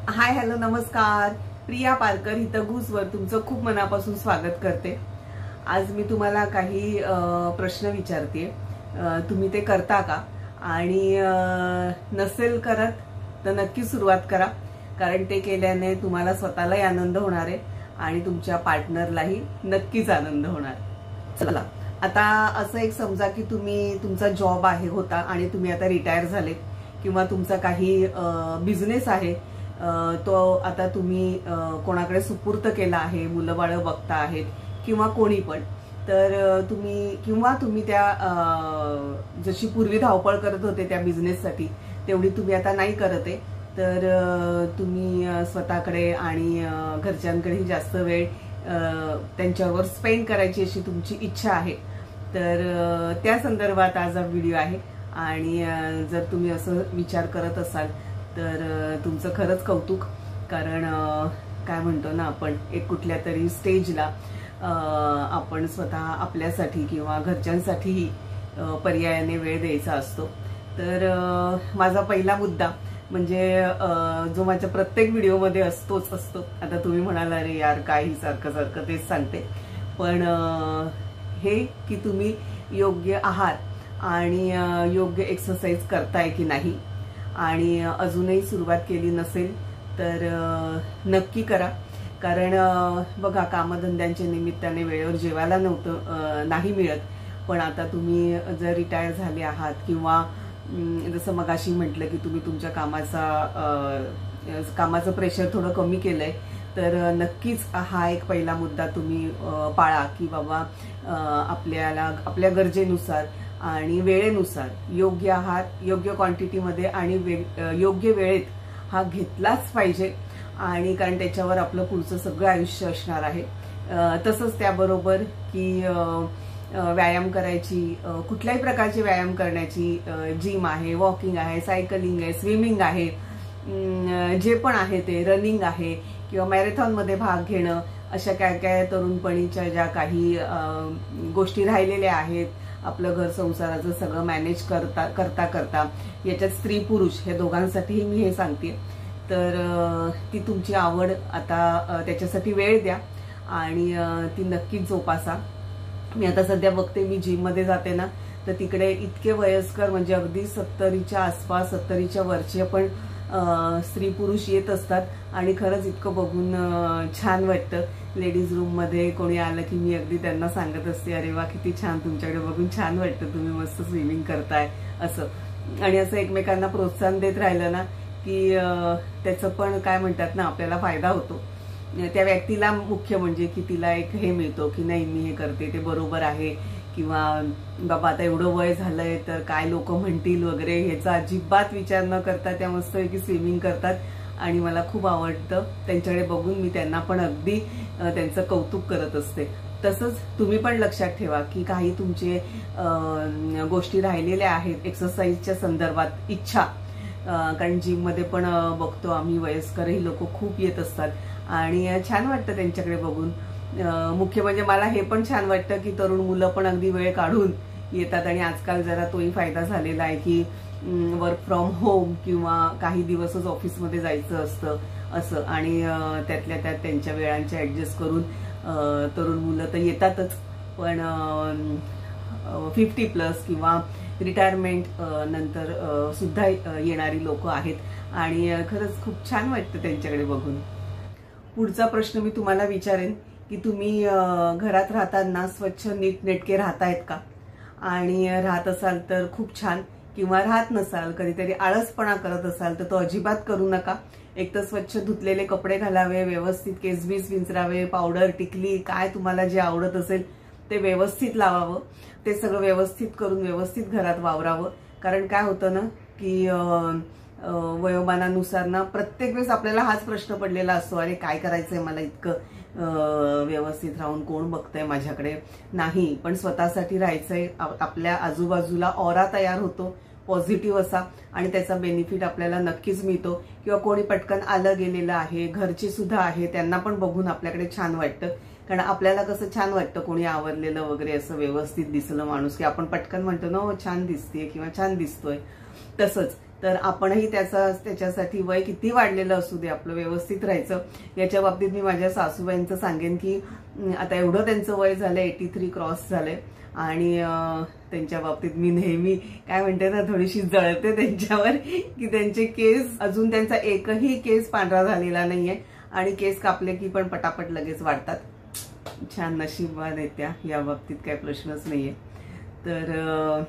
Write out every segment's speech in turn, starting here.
Hi hello नमस्कार. प्रिया पारकर हिथं घुसवर तुमचं खूप मनापासून स्वागत करते. आज मी तुम्हाला काही प्रश्न विचारते, तुम्ही ते करता का? आणि नसेल करत तर नक्की सुरुवात करा, कारण ते केल्याने तुम्हाला स्वतःलाही आनंद होणार आहे आणि तुमच्या पार्टनरलाही नक्कीच आनंद होणार. चला, आता असं एक समजा की तुम्ही तुमचा जॉब आहे होता आणि तुम्ही आता रिटायर झाले, किंवा तुमचा काही बिझनेस आहे तो आता तुम्ही कोणाकडे सुपूर्त केला आहे, मुलं बाळ बघता आहेत किंवा कोणी पण. तर तुम्ही त्या जशी पूर्वी धावपळ करत होते त्या बिझनेससाठी तेवढी तुम्ही आता नाही करत आहे. तर तुम्ही स्वतःकडे आणि घरच्यांकडेही जास्त वेळ त्यांच्यावर स्पेंड करायची अशी तुमची इच्छा आहे. तर त्या संदर्भात आज हा व्हिडिओ आहे. आणि जर तुम्ही असं विचार करत असाल तर तुमचं खरंच कौतुक, कारण काय म्हणतो ना आपण, एक कुठल्या तरी स्टेजला आपण स्वतः आपल्यासाठी किंवा घरच्यांसाठीही पर्यायाने वेळ द्यायचा असतो. तर माझा पहिला मुद्दा म्हणजे जो माझ्या प्रत्येक व्हिडिओमध्ये असतोच असतो. आता तुम्ही म्हणाला अरे यार काही सारखं सारखं तेच सांगते, पण हे की तुम्ही योग्य आहार आणि योग्य एक्सरसाइज करताय की नाही. आणि अजूनही सुरुवात केली नसेल तर नक्की करा, कारण बघा कामधंद्यांच्या निमित्ताने वेळेवर जेवायला नाही मिळत. पण आता तुम्ही जर रिटायर झाले आहात किंवा जसं मगाशी म्हटलं की तुम्ही तुमच्या कामाचं प्रेशर थोडं कमी केलंय, तर नक्कीच हा एक पहिला मुद्दा तुम्ही पाळा की बाबा आपल्याला आपल्या गरजेनुसार आणि वेळेनुसार योग्य आहार योग्य क्वांटिटीमध्ये आणि योग्य वेळेत हा घेतलाच पाहिजे. आणि कारण त्याच्यावर आपलं पुढचं सगळं आयुष्य असणार आहे. तसंच त्याबरोबर की व्यायाम करायची, कुठल्याही प्रकारचे व्यायाम करण्याची, जिम आहे, वॉकिंग आहे, सायकलिंग आहे, स्विमिंग आहे, जे पण आहे ते, रनिंग आहे किंवा मॅरेथॉनमध्ये भाग घेणं, अशा काय काय तरुणपणीच्या ज्या काही गोष्टी राहिलेल्या आहेत आपलं घर संसाराचं सगळं मॅनेज करता याच्यात स्त्री पुरुष हे दोघांसाठीही मी हे सांगते. तर ती तुमची आवड आता त्याच्यासाठी वेळ द्या आणि ती नक्कीच जोपासा. मी आता सध्या बघते, मी जिममध्ये जाते ना, तर तिकडे इतके वयस्कर म्हणजे अगदी 70च्या आसपास 70च्या वरचे पण स्त्री पुरुष येत असतात आणि खरंच इतकं बघून छान वाटतं. लेडीज रूम मध्ये कोणी आलं की मी अगदी त्यांना सांगत असते, अरे वा किती छान, तुमच्याकडे बघून छान वाटतं, तुम्ही मस्त स्विमिंग करताय असं. आणि असं एकमेकांना प्रोत्साहन देत राहिलं ना की त्याचं पण काय म्हणतात ना आपल्याला फायदा होतो. त्या व्यक्तीला मुख्य म्हणजे की तिला एक हे मिळतो की नाही मी हे करते ते बरोबर आहे, किंवा बाबा आता एवढं वय झालंय तर काय लोक म्हणतील वगैरे ह्याचा अजिबात विचार न करता त्या मस्तपैकी स्विमिंग करतात आणि मला खूप आवडतं त्यांच्याकडे बघून. मी त्यांना पण अगदी त्यांचं कौतुक करत असते. तसंच तुम्ही पण लक्षात ठेवा की काही तुमचे गोष्टी राहिलेल्या आहेत एक्सरसाइजच्या संदर्भात, इच्छा, कारण जिममध्ये पण बघतो आम्ही वयस्करही लोक खूप येत असतात आणि छान वाटतं त्यांच्याकडे बघून. मुख्य म्हणजे मला हे पण छान वाटतं की तरुण मुलं पण अगदी वेळ काढून येतात. आणि आजकाल जरा तोही फायदा झालेला आहे की वर्क फ्रॉम होम किंवा काही दिवसच ऑफिसमध्ये जायचं असतं असं, आणि त्यातल्या त्यात त्यांच्या वेळांचे ऍडजस्ट करून तरुण मुलं तर येतातच, पण 50+ किंवा रिटायरमेंट नंतर सुद्धा येणारी लोक आहेत आणि खरंच खूप छान वाटतं त्यांच्याकडे बघून. पुढचा प्रश्न मी तुम्हाला विचारेन की तुम्ही घरात राहताना स्वच्छ नीटनेटके राहतायत का? आणि राहत असाल तर खूप छान, किंवा राहत नसाल, कधीतरी आळसपणा करत असाल तर तो अजिबात करू नका. एक तर स्वच्छ धुतलेले कपडे घालावे, व्यवस्थित केसबीस विंचरावे, पावडर टिकली काय तुम्हाला जे आवडत असेल ते व्यवस्थित लावावं. ते सगळं व्यवस्थित करून व्यवस्थित घरात वावरावं. कारण काय होतं ना की वयोमानानुसार ना प्रत्येक वेळेस आपल्याला हाच प्रश्न पडलेला असतो, अरे काय करायचंय मला इतकं व्यवस्थित राहून, कोण बघतंय माझ्याकडे. नाही, पण स्वतःसाठी राहायचंय. आपल्या आजूबाजूला ऑरा तयार होतो पॉझिटिव्ह असा, आणि त्याचा बेनिफिट आपल्याला नक्कीच मिळतो. किंवा कोणी पटकन आलं गेलेलं आहे, घरचे सुद्धा आहे, त्यांना पण बघून आपल्याकडे छान वाटतं. कारण आपल्याला कसं छान वाटतं कोणी आवरलेलं वगैरे असं व्यवस्थित दिसलं माणूस की आपण पटकन म्हणतो ना छान दिसतेय किंवा छान दिसतोय. तसंच तर आपणही त्याच्यासाठी वय किती वाढलेलं असू दे आपलं व्यवस्थित राहायचं. याच्या बाबतीत मी माझ्या सासूबाईंचं सांगेन की आता एवढं त्यांचं वय झालं, 83 क्रॉस झालंय, आणि त्यांच्या बाबतीत मी नेहमी काय म्हणते ना, थोडीशी जळते त्यांच्यावर की त्यांचे केस, अजून त्यांचा एकही केस पांढरा झालेला नाहीये, आणि केस कापले की पण पटापट लगेच वाढतात. छान नशीबवान आहेत त्या, या बाबतीत काही प्रश्नच नाहीये. तर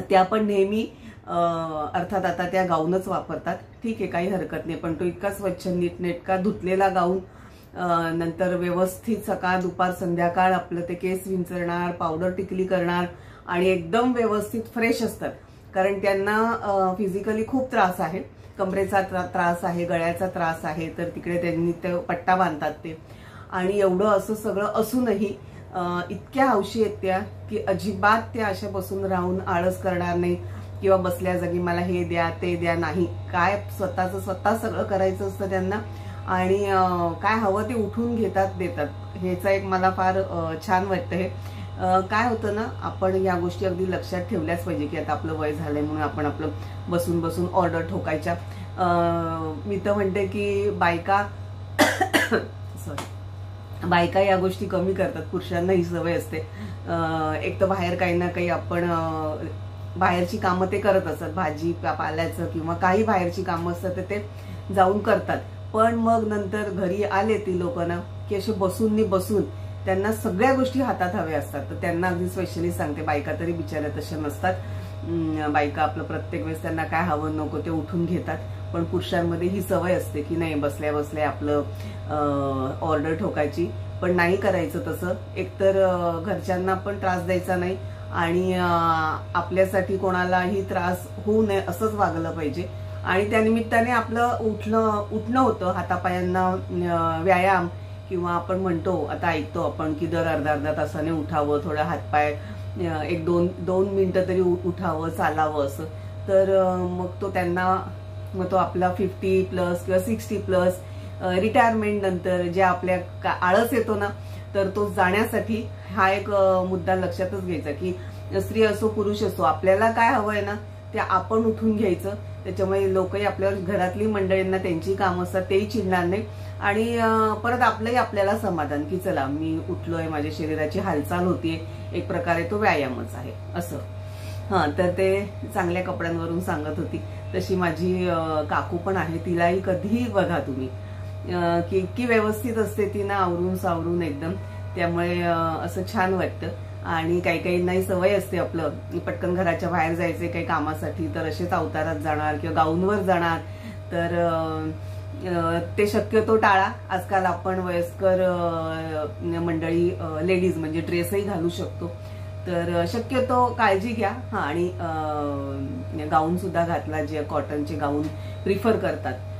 त्या पण नेहमी अर्थात आता त्या गाऊनच वापरतात, ठीक आहे, काही हरकत नाही, पण तो इतका स्वच्छ नीटनेटका धुतलेला गाऊन, नंतर व्यवस्थित सकाळ दुपार संध्याकाळ आपलं ते केस विंचरणार, पावडर टिकली करणार, आणि एकदम व्यवस्थित फ्रेश असतात. कारण त्यांना फिजिकली खूप त्रास आहे, कमरेचा त्रास आहे, गळ्याचा त्रास आहे, तर तिकडे त्यांनी ते पट्टा बांधतात ते. आणि एवढं असं सगळं असूनही इतक्या हौशी आहेत त्या की अजिबात त्या अशा बसून राहून आळस करणार नाही किंवा बसल्या जागी मला हे द्या ते द्या, नाही, काय स्वतः सगळं करायचं असतं त्यांना, आणि काय हवं ते उठून घेतात, देतात. ह्याचा एक मला फार छान वाटतं. हे काय होतं ना, आपण या गोष्टी अगदी लक्षात ठेवल्याच पाहिजे की आता आपलं वय झालंय म्हणून आपण आपलं बसून बसून ऑर्डर ठोकायच्या. मी तर म्हणते की बायका या गोष्टी कमी करतात, पुरुषांना ही सवय असते. एक तर बाहेर काही ना काही आपण बाहेरची कामं ते करत असतात, भाजी पाल्याचं किंवा काही बाहेरची कामं असतात ते जाऊन करतात, पण मग नंतर घरी आले ती लोक ना की असे बसून त्यांना सगळ्या गोष्टी हातात हव्या असतात. तर त्यांना अगदी स्पेशली सांगते, बायका तरी बिचाऱ्या तशा नसतात. बायका आपलं प्रत्येक वेळेस त्यांना काय हवं नको ते उठून घेतात, पण पुरुषांमध्ये ही सवय असते की नाही, बसल्या बसल्या आपलं ऑर्डर ठोकायची. पण नाही करायचं तसं. एकतर घरच्यांना पण त्रास द्यायचा नाही, आणि आपल्यासाठी कोणालाही त्रास होऊ नये असंच वागलं पाहिजे. आणि त्यानिमित्ताने आपलं उठणं होतं, हातापायांना व्यायाम, किंवा आपण म्हणतो, आता ऐकतो आपण की दर अर्धा तासाने उठावं, थोडं हातपाय 1-2 मिनिटं तरी उठावं, चालावं असं. तर मग तो आपला 50+ किंवा 60+ रिटायरमेंट नंतर जे आपल्या आळस येतो ना, तर तो जाण्यासाठी हा एक मुद्दा लक्षातच घ्यायचा की स्त्री असो पुरुष असो, आपल्याला काय हवंय ना ते आपण उठून घ्यायचं. त्याच्यामुळे लोकही आपल्यावर, घरातली मंडळींना त्यांची कामं असतात तेही चिडणार नाही, आणि परत आपलंही आपल्याला समाधान की चला मी उठलोय, माझ्या शरीराची हालचाल होतीये, एक प्रकारे तो व्यायामच आहे असं. तर ते चांगल्या कपड्यांवरून सांगत होती. तशी माझी काकू पण आहे, तिलाही कधीही बघा तुम्ही की इतकी व्यवस्थित असते ती ना, आवरून सावरून एकदम. त्यामुळे असं छान वाटतं. आणि काही नाही सवय असते आपलं पटकन घराच्या बाहेर जायचे काही कामासाठी, तर असेच अवतारात जाणार किंवा गाऊनवर जाणार. तर ते शक्यतो टाळा. आजकाल आपण वयस्कर मंडळी लेडीज म्हणजे ड्रेसही घालू शकतो, तर शक्यतो काळजी घ्या. आणि गाऊन सुद्धा घातला, जे कॉटनचे गाऊन प्रिफर करतात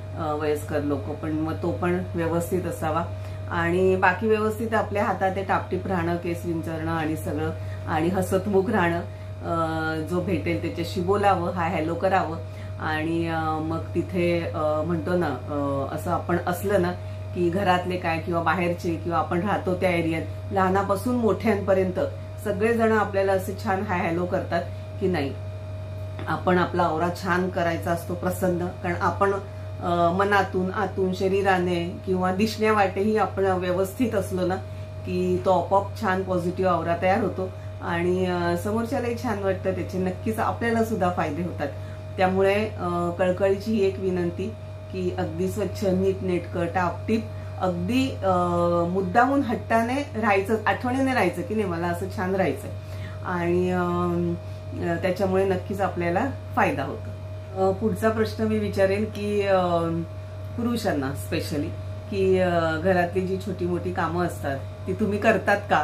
वयस्कर लोक, पण मग तो पण व्यवस्थित असावा. आणि बाकी व्यवस्थित आपल्या हातात टापटीप राहणं, केस विंचरणं आणि सगळं, आणि हसतमुख राहणं, जो भेटेल त्याच्याशी बोलावं, हाय हॅलो करावं. आणि मग तिथे म्हणतो ना, असं आपण असलं ना की घरातले काय किंवा बाहेरचे किंवा आपण राहतो त्या एरियात, लहानापासून मोठ्यांपर्यंत सगळेजण आपल्याला असे छान हाय हॅलो करतात की नाही, आपण आपला आवरा छान करायचा असतो, प्रसन्न. कारण आपण मनातून, आतून, शरीराने किंवा दिसण्या वाटेही आपण व्यवस्थित असलो ना की तो आपोआप छान पॉझिटिव्ह आवरा तयार होतो, आणि समोरच्यालाही छान वाटतं. त्याचे नक्कीच आपल्याला सुद्धा फायदे होतात. त्यामुळे कळकळीची ही एक विनंती की अगदी स्वच्छ, नीटनेटकं, टापटीप, अगदी मुद्दामून हट्टाने राहायचं, आठवणीने राहायचं की नाही मला असं छान राहायचं, आणि त्याच्यामुळे नक्कीच आपल्याला फायदा होतो. पुढचा प्रश्न मी विचारेन की पुरुषांना स्पेशली की घरातली जी छोटी मोठी कामं असतात ती तुम्ही करतात का,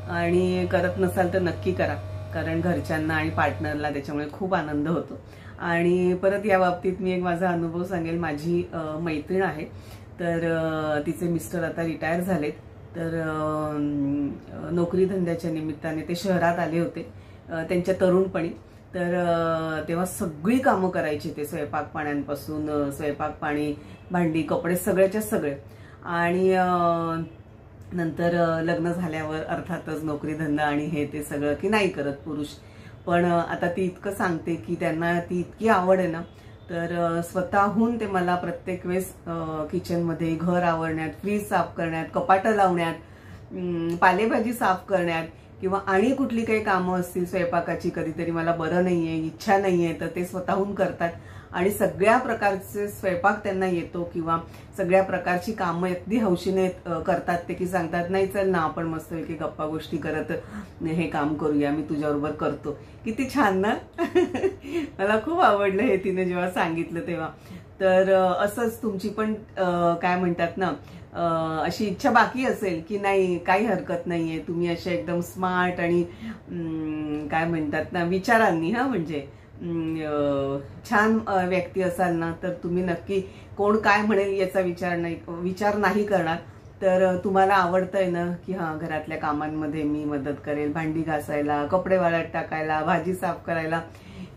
आणि करत नसाल तर नक्की करा, कारण घरच्यांना आणि पार्टनरला त्याच्यामुळे खूप आनंद होतो. आणि परत या बाबतीत मी एक माझा अनुभव सांगेल. माझी मैत्रीण आहे, तर तिचे मिस्टर आता रिटायर झालेत, तर नोकरी धंद्याच्या निमित्ताने ते शहरात आले होते त्यांच्या तरुणपणी. तर तेव्हा सगळी कामं करायची ते, स्वयंपाक पाण्यांपासून, स्वयंपाक पाणी, भांडी, कपडे, सगळ्याच्या सगळे. आणि नंतर लग्न झाल्यावर अर्थातच नोकरी धंदा आणि हे ते सगळं की नाही करत पुरुष, पण आता ती इतकं सांगते की त्यांना ती इतकी आवड आहे ना, तर स्वतःहून ते मला प्रत्येक वेळेस किचनमध्ये घर आवरण्यात, फ्रीज साफ करण्यात, कपाटं लावण्यात, पालेभाजी साफ करण्यात किंवा आणि कुठली काही कामं असतील स्वयंपाकाची, कधीतरी मला बरं नाहीये, इच्छा नाहीये, तर ते स्वतःहून करतात आणि सगळ्या प्रकारचे स्वयंपाक त्यांना येतो किंवा सगळ्या प्रकारची कामं अगदी हौशीने करतात ते, की सांगतात नाही चल ना आपण मस्तपैकी गप्पा गोष्टी करत हे काम करूया, मी तुझ्याबरोबर करतो. किती छान ना. मला खूप आवडलं हे तिने जेव्हा सांगितलं तेव्हा. तर असंच तुमची पण काय म्हणतात ना अशी इच्छा बाकी असेल की नाही काही हरकत नाहीये, तुम्ही अशा एकदम स्मार्ट आणि काय म्हणतात ना विचारांनी म्हणजे छान व्यक्ती असाल ना, तर तुम्ही नक्की कोण काय म्हणेल याचा विचार नाही करणार. तर तुम्हाला आवडतंय ना की हा घरातल्या कामांमध्ये मी मदत करेल, भांडी घासायला, कपडे वाळत टाकायला, भाजी साफ करायला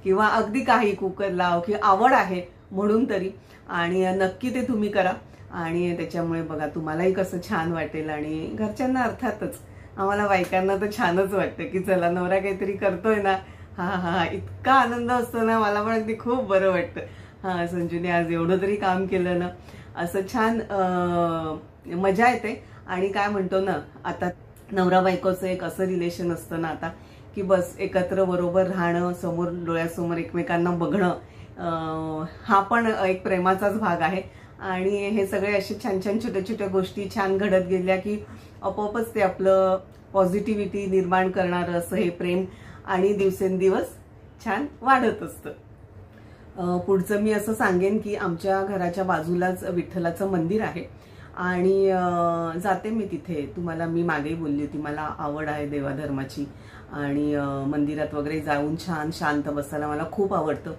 किंवा अगदी काही कुकर लाव की आवड आहे म्हणून तरी, आणि नक्की ते तुम्ही करा. आणि त्याच्यामुळे बघा तुम्हालाही कसं छान वाटेल आणि घरच्यांना अर्थातच आम्हाला बायकांना तर छानच वाटतं की चला नवरा काहीतरी करतोय ना, हा हा हा इतका आनंद असतो ना, मला पण अगदी खूप बरं वाटतं. हा संजूने आज एवढं तरी काम केलं ना, असं छान मजा येते. आणि काय म्हणतो ना, आता नवरा बायकोचं एक असं रिलेशन असतं ना आता की बस एकत्र बरोबर राहणं, समोर डोळ्यासमोर एकमेकांना बघणं, हा पण एक प्रेमाचाच भाग आहे. आणि हे सगळे असे छान छान छोट्या छोट्या गोष्टी छान घडत गेल्या की आपोआपच ते आपलं पॉझिटिव्हिटी निर्माण करणारं असं हे प्रेम आणि दिवसेंदिवस छान वाढत असतं. पुढचं मी असं सांगेन की आमच्या घराच्या बाजूलाच विठ्ठलाचं मंदिर आहे आणि जाते मी तिथे. तुम्हाला मी मागेही बोलली होती मला आवड आहे देवाधर्माची आणि मंदिरात वगैरे जाऊन छान शांत बसायला मला खूप आवडतं.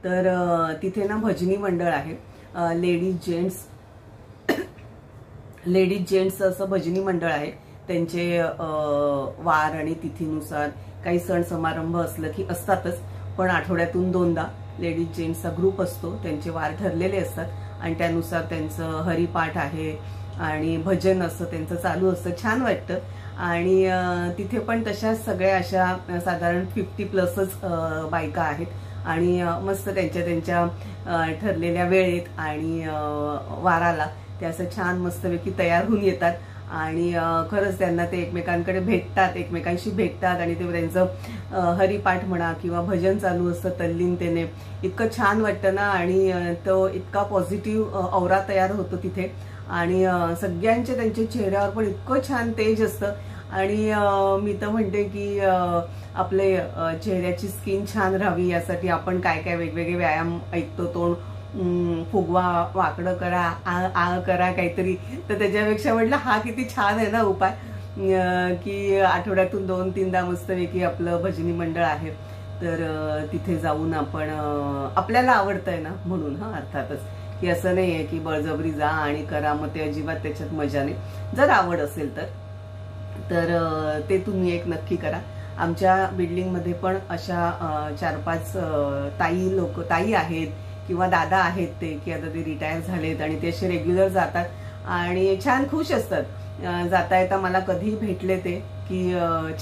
तर तिथे ना भजनी मंडळ आहे, लेडीज जेंट्स असं भजनी मंडळ आहे. त्यांचे वार आणि तिथीनुसार काही सण समारंभ असलं की असतातच, पण आठवड्यातून 2दा लेडीज जेंट्सचा ग्रुप असतो, त्यांचे वार ठरलेले असतात आणि त्यानुसार त्यांचं हरिपाठ आहे आणि भजन असं त्यांचं चालू असतं, छान वाटतं. आणि तिथे पण तशाच सगळ्या अशा साधारण 50+ बायका आहेत आणि मस्त त्यांच्या ठरलेल्या वेळेत आणि वाराला ते असं छान मस्तपैकी तयार होऊन येतात आणि खरंच त्यांना ते एकमेकांकडे भेटतात, एकमेकांशी भेटतात आणि ते त्यांचं हरिपाठ म्हणा किंवा भजन चालू असतं तल्लीनतेने, इतकं छान वाटतं ना. आणि तो इतका पॉझिटिव्ह औरा तयार होतो तिथे आणि सगळ्यांच्या त्यांच्या चेहऱ्यावर पण इतकं छान तेज असतं. आणि मी तर म्हणते की आपले चेहऱ्याची स्किन छान राहावी यासाठी आपण काय काय वेगवेगळे व्यायाम ऐकतो, तोंड फुगवा, वाकडं करा, आ करा काहीतरी, तर त्याच्यापेक्षा म्हटलं हा किती छान आहे ना उपाय की आठवड्यातून 2-3दा मस्तपैकी आपलं भजनी मंडळ आहे तर तिथे जाऊन आपण आपल्याला आवडतंय ना म्हणून अर्थातच की असं नाहीये की बळजबरी जा आणि करा, मग ते अजिबात त्याच्यात मजा नाही. जर आवड असेल तर ते तुम्ही एक नक्की करा. आमच्या बिल्डिंगमध्ये पण अशा 4-5 ताई आहेत किंवा दादा आहेत ते की आता ते रिटायर झालेत आणि ते असे रेग्युलर जातात आणि छान खुश असतात. जाता येता मला कधी भेटले ते की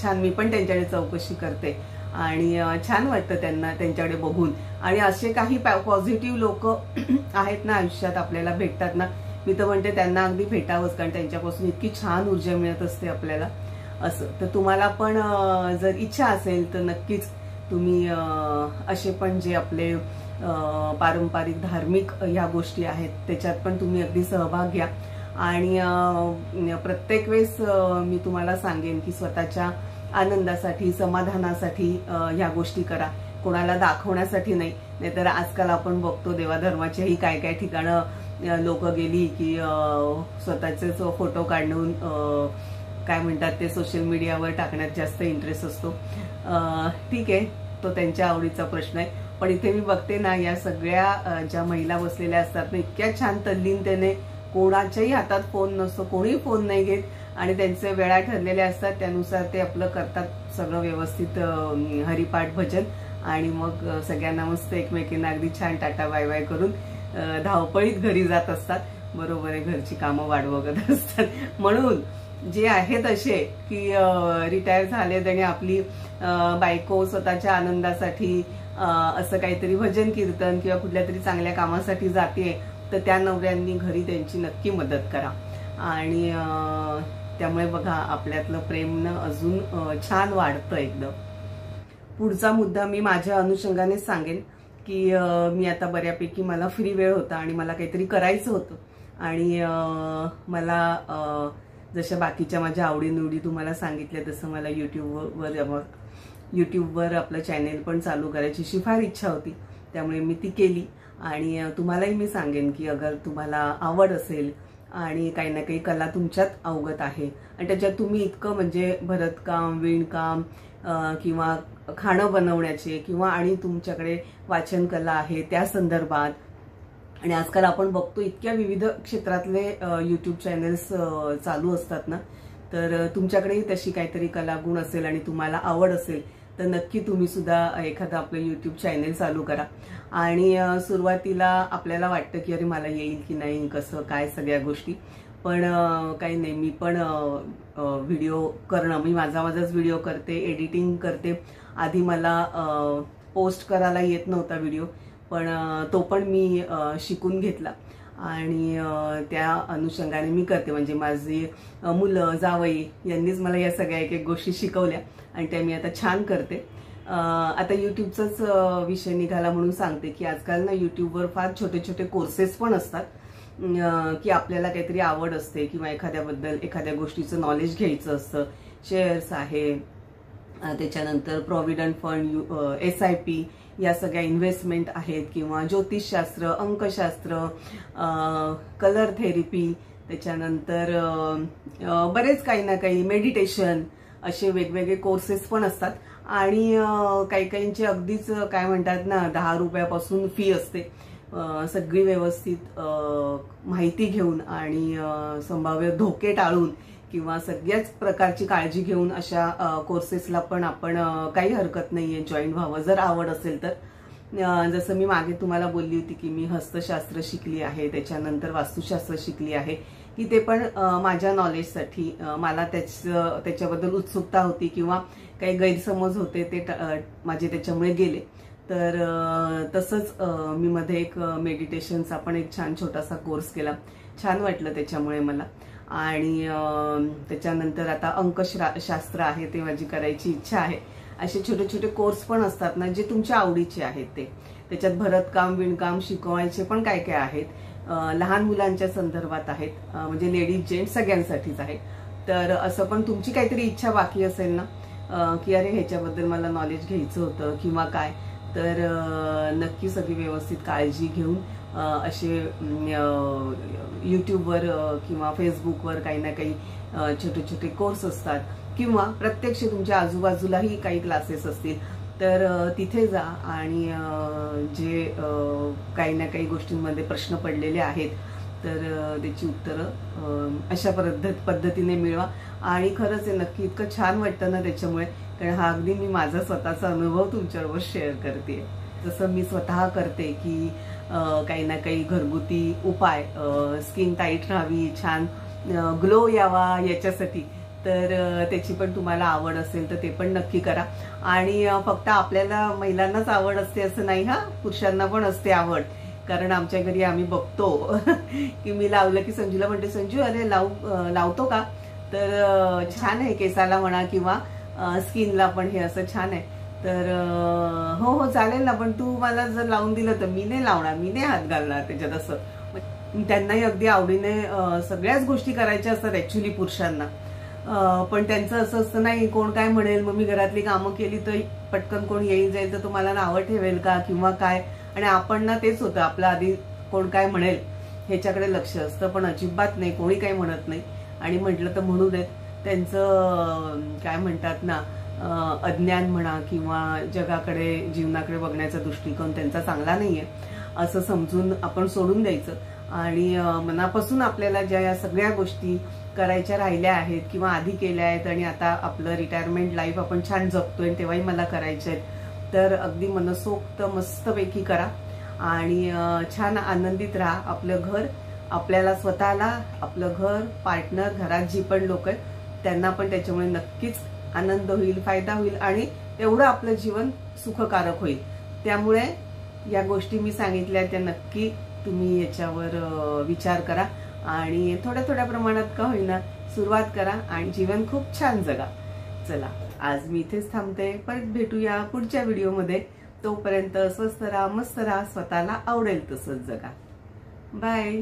छान मी पण त्यांच्याकडे चौकशी करते आणि छान वाटतं त्यांना त्यांच्याकडे बघून. आणि असे काही पॉझिटिव्ह लोक आहेत ना आयुष्यात आपल्याला भेटतात ना, मी तर म्हणते त्यांना अगदी भेटावंच, कारण त्यांच्यापासून इतकी छान ऊर्जा मिळत असते आपल्याला असं. तर तुम्हाला पण जर इच्छा असेल तर नक्कीच तुम्ही असे पण जे आपले पारंपरिक धार्मिक ह्या गोष्टी आहेत त्याच्यात पण तुम्ही अगदी सहभाग घ्या. आणि प्रत्येक वेळेस मी तुम्हाला सांगेन की स्वतःच्या आनंदासाठी, समाधानासाठी ह्या गोष्टी करा, कोणाला दाखवण्यासाठी नाही. नाहीतर आजकाल आपण बघतो देवाधर्माच्याही काय काय ठिकाणं लोक गेली की स्वतःचेच फोटो काढून काय म्हणतात ते सोशल मीडियावर टाकण्यात जास्त इंटरेस्ट असतो. ठीक आहे, तो त्यांच्या आवडीचा प्रश्न आहे. पण इथे मी बघते ना या सगळ्या ज्या महिला बसलेल्या असतात ना, इतक्या छान तल्लीनतेने, कोणाच्याही हातात फोन नसतो, कोणीही फोन नाही घेत आणि त्यांचे वेळा ठरलेल्या असतात त्यानुसार ते आपलं करतात सगळं व्यवस्थित, हरिपाठ भजन, आणि मग सगळ्यांना मस्त एकमेकींना अगदी छान टाटा बाय बाय करून धावपळीत घरी जात असतात. बरोबर आहे, घरची कामं वाट बघत असतात. म्हणून जे आहेत असे की रिटायर झालेत आणि आपली बायको स्वतःच्या आनंदासाठी असं काहीतरी भजन कीर्तन किंवा कुठल्या तरी चांगल्या कामासाठी जाते, तर त्या नवऱ्यांनी घरी त्यांची नक्की मदत करा. आणि त्यामुळे बघा आपल्यातलं प्रेम अजून छान वाढतं एकदम. पुढचा मुद्दा मी माझ्या अनुषंगाने सांगेन की मी आता बऱ्यापैकी मला फ्री वेळ होता आणि मला काहीतरी करायचं होतं. आणि मला जशा बाकीच्या माझ्या आवडीनिवडी तुम्हाला सांगितल्या तसं मला युट्यूबवर आपलं चॅनेल पण चालू करायची अशी फार इच्छा होती. त्यामुळे मी ती केली. आणि तुम्हालाही मी सांगेन की अगर तुम्हाला आवड असेल आणि काही ना काही कला तुमच्यात अवगत आहे आणि त्याच्यात तुम्ही इतकं म्हणजे भरतकाम, विणकाम किंवा खाणं बनवण्याचे किंवा आणि तुमच्याकडे वाचन कला आहे त्या संदर्भात, आणि आजकाल आपण बघतो इतक्या विविध क्षेत्रातले युट्यूब चॅनल्स चालू असतात ना, तर तुमच्याकडेही तशी काहीतरी कलागुण असेल आणि तुम्हाला आवड असेल तर नक्की तुम्ही सुद्धा एखादं आपलं युट्यूब चॅनल चालू करा. आणि सुरुवातीला आपल्याला वाटतं की अरे मला येईल की नाही, कसं काय सगळ्या गोष्टी, पण काही नाही. मी पण व्हिडिओ करणं, मी माझाच व्हिडिओ करते, एडिटिंग करते. आधी मला पोस्ट करायला येत नव्हता व्हिडिओ, पण तो पण मी शिकून घेतला आणि त्या अनुषंगाने मी करते. म्हणजे माझी मुलं, जावई यांनीच मला या सगळ्या एक एक गोष्टी शिकवल्या आणि त्या मी आता छान करते. आता युट्यूबचाच विषय निघाला म्हणून सांगते की आजकाल ना युट्यूबवर फार छोटे छोटे कोर्सेस पण असतात की आपल्याला काहीतरी आवड असते किंवा एखाद्याबद्दल एखाद्या गोष्टीचं नॉलेज घ्यायचं असतं. शेअर्स आहे, त्याच्यानंतर प्रॉव्हिडंट फंड, SIP या सगळ्या इन्व्हेस्टमेंट आहेत, किंवा ज्योतिषशास्त्र, अंकशास्त्र, कलर थेरपी, त्याच्यानंतर बरेच काही ना काही, मेडिटेशन, असे वेगवेगळे कोर्सेस पण असतात. आणि काही काहींचे अगदीच काय म्हणतात ना 10 रुपयापासून फी असते. सगळी व्यवस्थित माहिती घेऊन आणि संभाव्य धोके टाळून किंवा सगळ्याच प्रकारची काळजी घेऊन अशा कोर्सेसला पण आपण काही हरकत नाहीये जॉईन व्हावं जर आवड असेल तर. जसं मी मागे तुम्हाला बोलली होती की मी हस्तशास्त्र शिकली आहे, त्याच्यानंतर वास्तुशास्त्र शिकली आहे, की ते पण माझ्या नॉलेजसाठी, मला त्याच्याबद्दल उत्सुकता होती किंवा काही गैरसमज होते ते माझे त्याच्यामुळे गेले. तर तसंच मी मध्ये एक मेडिटेशनचा पण एक छान छोटासा कोर्स केला, छान वाटलं त्याच्यामुळे मला. आणि त्याच्यानंतर आता अंकशास्त्र आहे ते माझी करायची इच्छा आहे. असे छोटे छोटे कोर्स पण असतात ना जे तुमच्या आवडीचे आहेत. त्याच्यात भरतकाम, विणकाम शिकवायचे पण काय काय आहेत. लहान मुलांच्या संदर्भात आहेत, म्हणजे लेडीज जेंट्स सगळ्यांसाठीच आहे. तर असं पण तुमची काहीतरी इच्छा बाकी असेल ना की अरे ह्याच्याबद्दल मला नॉलेज घ्यायचं होतं किंवा काय, तर नक्की सगळी व्यवस्थित काळजी घेऊन असे युट्यूबवर किंवा फेसबुकवर काही ना काही छोटे छोटे कोर्स असतात, किंवा प्रत्यक्ष तुमच्या आजूबाजूलाही काही क्लासेस असतील तर तिथे जा आणि जे काही ना काही गोष्टींमध्ये प्रश्न पडलेले आहेत तर त्याची उत्तरं अशा पद्धतीने मिळवा. आणि खरंच आहे नक्की इतकं छान वाटतं ना त्याच्यामुळे, कारण हा अगदी मी माझा स्वतःचा अनुभव तुमच्याबरोबर शेअर करते. जसं मी स्वतः करते की काही ना काही घरगुती उपाय, स्किन टाईट राहावी, छान ग्लो यावा याच्यासाठी, तर त्याची पण तुम्हाला आवड असेल तर ते पण नक्की करा. आणि फक्त आपल्याला महिलांनाच आवड असते असं नाही, हा पुरुषांना पण असते आवड. कारण आमच्या घरी आम्ही बघतो की मी लावलं की संजूला म्हणते, संजू अरे लावतो का, तर छान आहे केसाला म्हणा किंवा स्किनला पण हे असं छान आहे. तर हो हो चालेल ना, पण तू मला जर लावून दिलं तर मी नाही लावणार, मी नाही हात घालणार त्याच्यात. असं त्यांनाही अगदी आवडीने सगळ्याच गोष्टी करायच्या असतात ऍक्च्युली पुरुषांना, पण त्यांचं असं असतं नाही कोण काय म्हणेल, मग मी घरातली कामं केली तर पटकन कोण येईल जाईल तर तुम्हाला नावं ठेवेल का किंवा काय. आणि आपण ना तेच होतं, आपलं आधी कोण काय म्हणेल ह्याच्याकडे लक्ष असतं, पण अजिबात नाही, कोणी काही म्हणत नाही. आणि म्हटलं तर म्हणू देत, त्यांचं काय म्हणतात ना अज्ञान म्हणा किंवा जगाकडे जीवनाकडे बघण्याचा दृष्टिकोन त्यांचा चांगला नाहीये असं समजून आपण सोडून द्यायचं. आणि मनापासून आपल्याला ज्या या सगळ्या गोष्टी करायच्या राहिल्या आहेत किंवा आधी केल्या आहेत आणि आता आपलं रिटायरमेंट लाईफ आपण छान जगतोय तेव्हाही मला करायचे आहेत, तर अगदी मनसोक्त मस्तपैकी करा आणि छान आनंदित राहा. आपलं घर आपल्याला स्वतःला, आपलं घर, पार्टनर, घरात जी पण लोक आहेत त्यांना पण त्याच्यामुळे नक्कीच आनंद होईल, फायदा होईल आणि तेवढं आपलं जीवन सुखकारक होईल. त्यामुळे या गोष्टी मी सांगितल्या त्या नक्की तुम्ही याच्यावर विचार करा आणि थोड्या थोड्या प्रमाणात का होईना सुरुवात करा आणि जीवन खूप छान जगा. चला, आज मी इथेच थांबते. परत भेटूया पुढच्या व्हिडिओमध्ये. तोपर्यंत स्वस्थ राहा, मस्त राहा, स्वतःला आवडेल तसंच जगा. बाय.